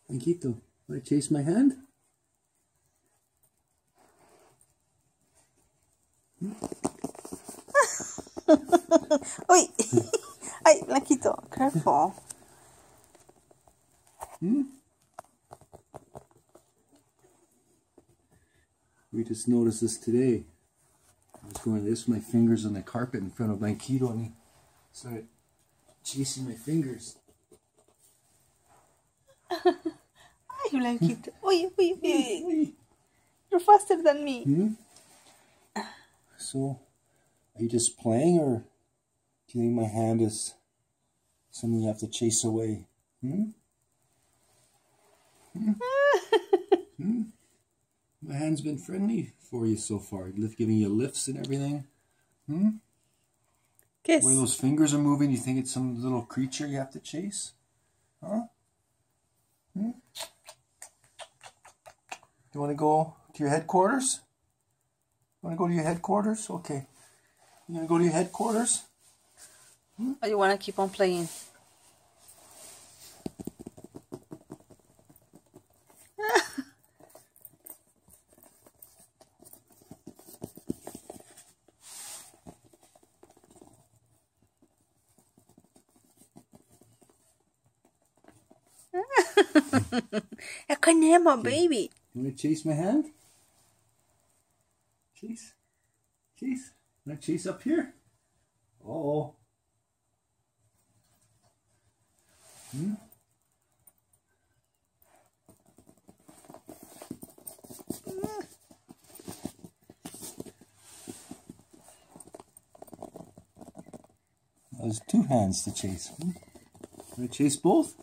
Blanquito, want to chase my hand? Uy! Ay, Blanquito, careful. We just noticed this today. I was going to lift my fingers on the carpet in front of Blanquito and he started chasing my fingers. Ay, Blanquito. Uy, uy, uy. You're faster than me. So, are you just playing, or do you think my hand is something you have to chase away? My hand's been friendly for you so far, giving you lifts and everything. Kiss. Where those fingers are moving, you think it's some little creature you have to chase? Huh? Do you want to go to your headquarters? You want to go to your headquarters? Okay. You want to go to your headquarters? Or you want to keep on playing? I can't hear my baby. You want to chase my hand? Chase? Chase? Want to chase up here? Uh-oh. There's two hands to chase. Want to chase both?